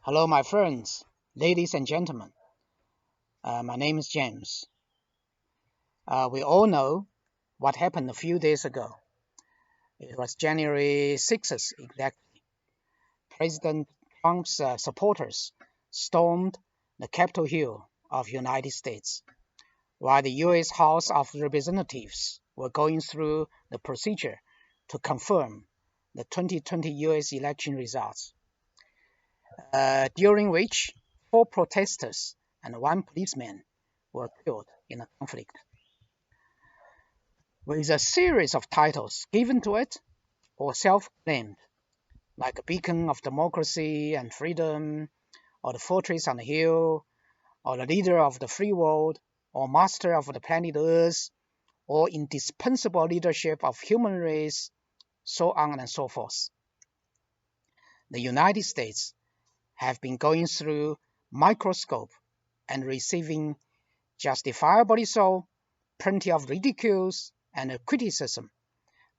Hello, my friends, ladies and gentlemen. My name is James. We all know what happened a few days ago. It was January 6th exactly. President Trump's supporters stormed the Capitol Hill of the United States while the U.S. House of Representatives were going through the procedure to confirm the 2020 U.S. election results. During which 4 protesters and 1 policeman were killed in a conflict. With a series of titles given to it or self-claimed, like a beacon of democracy and freedom, or the fortress on the hill, or the leader of the free world, or master of the planet Earth, or indispensable leadership of human race, so on and so forth. The United States have been going through microscope and receiving, justifiably so, plenty of ridicules and criticism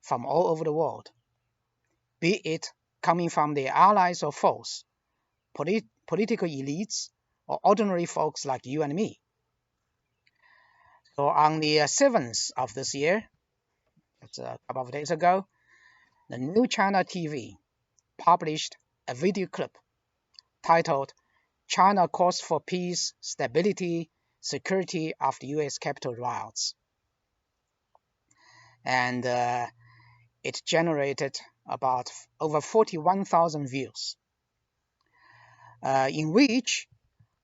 from all over the world, be it coming from their allies or foes, political elites, or ordinary folks like you and me. So on the 7th of this year, that's a couple of days ago, the New China TV published a video clip titled China Calls for Peace, Stability, Security After U.S. Capitol Riots. And it generated about over 41,000 views, in which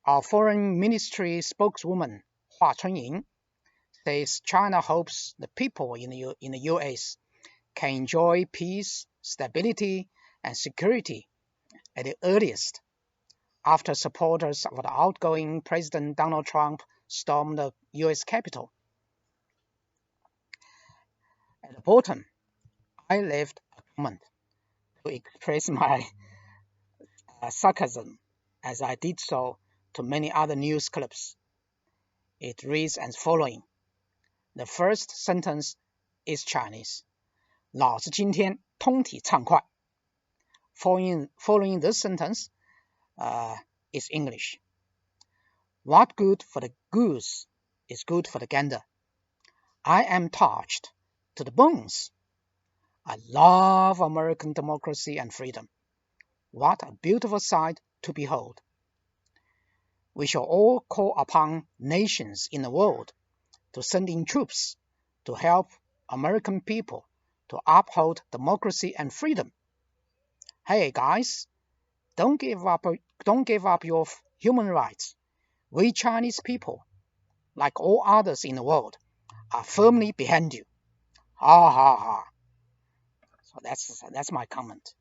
our Foreign Ministry spokeswoman, Hua Chunying, says China hopes the people in the U.S. can enjoy peace, stability, and security at the earliest after supporters of the outgoing President Donald Trump stormed the U.S. Capitol. At the bottom, I left a comment to express my sarcasm as I did so to many other news clips. It reads as following. The first sentence is Chinese. 老子今天通体畅快. Following this sentence is English. What good for the goose is good for the gander. I am touched to the bones. I love American democracy and freedom. What a beautiful sight to behold. We shall all call upon nations in the world to send in troops to help American people to uphold democracy and freedom. Hey guys, don't give up your human rights. We Chinese people, like all others in the world, are firmly behind you. Ha ha ha. So that's my comment.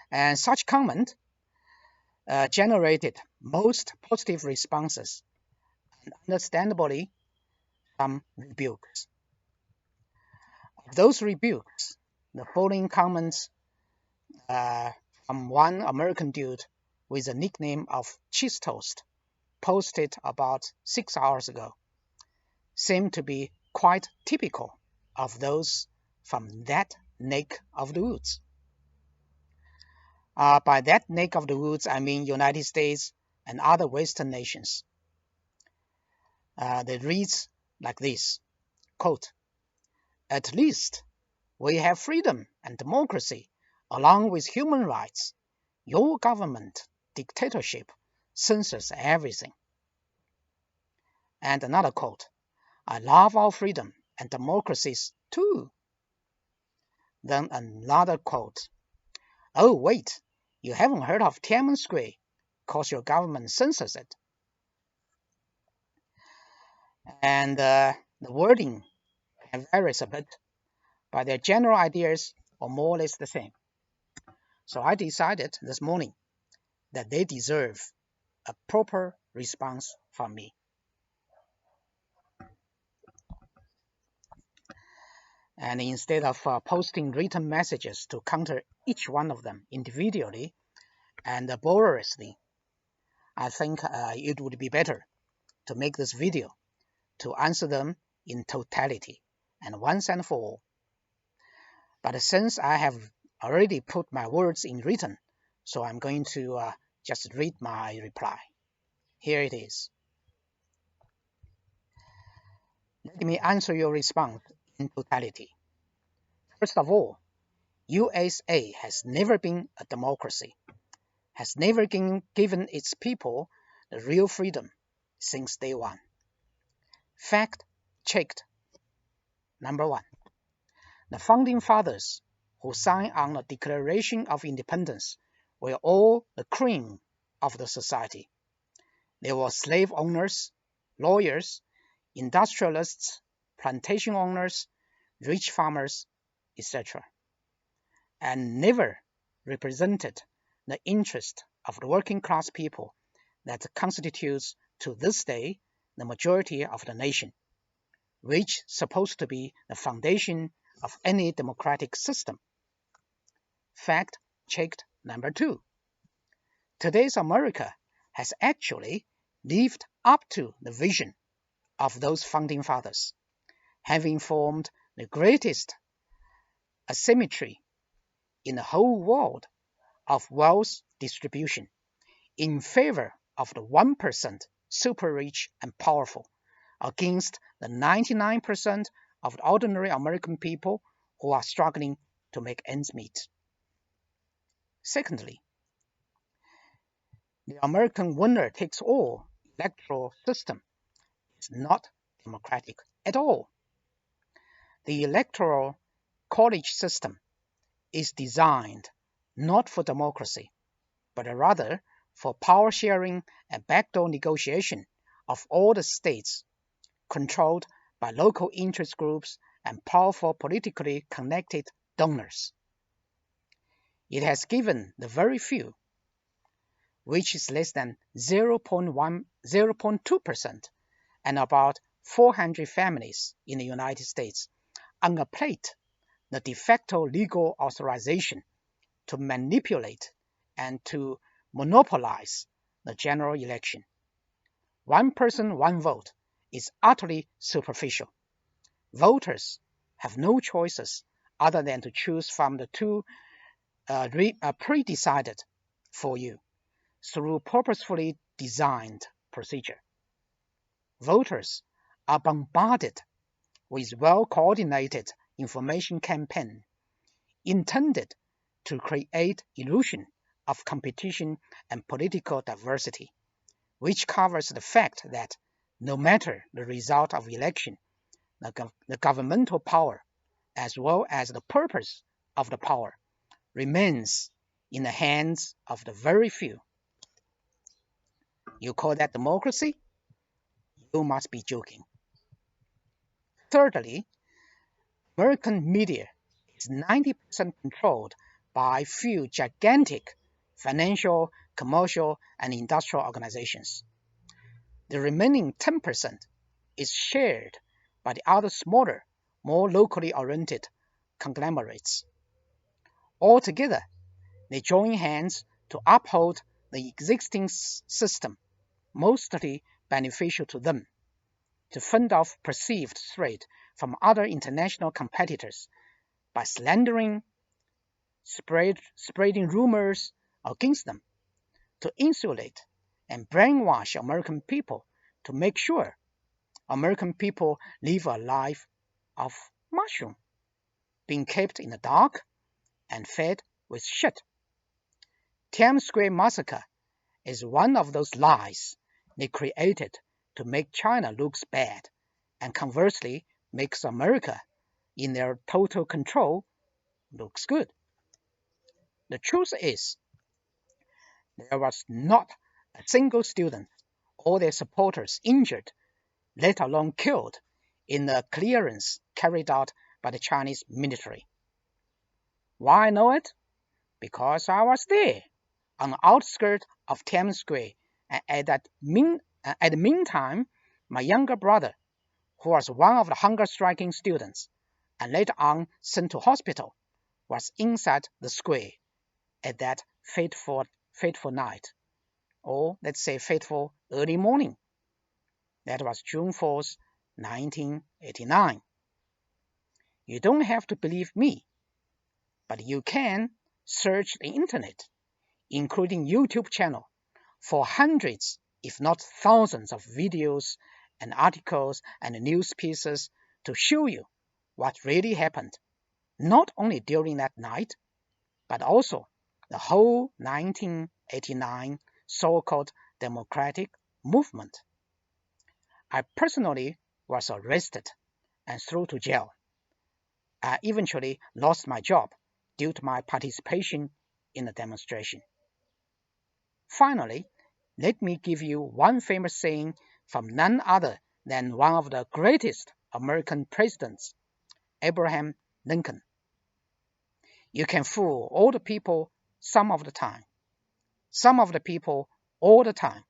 And such comment generated most positive responses and understandably some rebukes. Of those rebukes, the following comments from one American dude with the nickname of Cheese Toast, posted about 6 hours ago, seem to be quite typical of those from that neck of the woods. By that neck of the woods, I mean United States and other Western nations. It reads like this, quote, at least we have freedom and democracy along with human rights. Your government dictatorship censors everything. And another quote, I love our freedom and democracies too. Then another quote, oh wait, you haven't heard of Tiananmen Square because your government censors it. And the wording varies a bit, but their general ideas are more or less the same. So I decided this morning that they deserve a proper response from me. And instead of posting written messages to counter each one of them individually and laboriously, I think it would be better to make this video to answer them in totality and once and for all. But since I have already put my words in written, so I'm going to just read my reply. Here it is. Let me answer your response in totality. First of all, USA has never been a democracy, has never given its people the real freedom since day one. Fact checked. Number one, the founding fathers who signed on the Declaration of Independence were all the cream of the society. They were slave owners, lawyers, industrialists, plantation owners, rich farmers, etc., and never represented the interest of the working class people that constitutes to this day the majority of the nation, which is supposed to be the foundation of any democratic system. Fact checked number two. Today's America has actually lived up to the vision of those founding fathers, having formed the greatest asymmetry in the whole world of wealth distribution in favor of the 1% super rich and powerful against the 99% of the ordinary American people who are struggling to make ends meet. Secondly, the American winner-takes-all electoral system is not democratic at all. The Electoral College system is designed not for democracy, but rather for power sharing and backdoor negotiation of all the states, controlled by local interest groups and powerful politically connected donors. It has given the very few, which is less than 0.2%, and about 400 families in the United States, on a plate the de facto legal authorization to manipulate and to monopolize the general election. One person, one vote is utterly superficial. Voters have no choices other than to choose from the two pre-decided for you through purposefully designed procedure. Voters are bombarded with well-coordinated information campaign intended to create illusion of competition and political diversity, which covers the fact that no matter the result of election, the governmental power, as well as the purpose of the power, remains in the hands of the very few. You call that democracy? You must be joking. Thirdly, American media is 90% controlled by few gigantic financial, commercial, and industrial organizations. The remaining 10% is shared by the other smaller, more locally oriented conglomerates. Altogether, they join hands to uphold the existing system, mostly beneficial to them, to fend off perceived threat from other international competitors by slandering, spreading rumors against them, to insulate and brainwash American people to make sure American people live a life of mushroom, being kept in the dark and fed with shit. Tiananmen Square Massacre is one of those lies they created to make China look bad, and conversely makes America, in their total control, looks good. The truth is, there was not a single student or their supporters injured, let alone killed, in the clearance carried out by the Chinese military. Why I know it? Because I was there, on the outskirts of Tiananmen Square, and at the meantime, my younger brother, who was one of the hunger-striking students, and later on sent to hospital, was inside the square at that fateful night, or let's say fateful early morning. That was June 4th, 1989. You don't have to believe me, but you can search the internet, including YouTube channel for hundreds, if not thousands of videos and articles and news pieces to show you what really happened, not only during that night, but also the whole 1989 so-called democratic movement. I personally was arrested and thrown to jail. I eventually lost my job due to my participation in the demonstration. Finally, let me give you one famous saying from none other than one of the greatest American presidents, Abraham Lincoln. You can fool all the people some of the time, some of the people all the time,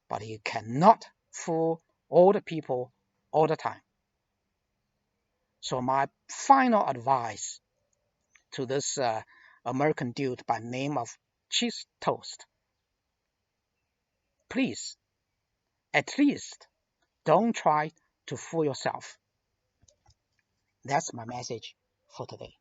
but you cannot fool all the people all the time. So my final advice to this American dude by name of Cheese Toast: please, at least, don't try to fool yourself. That's my message for today.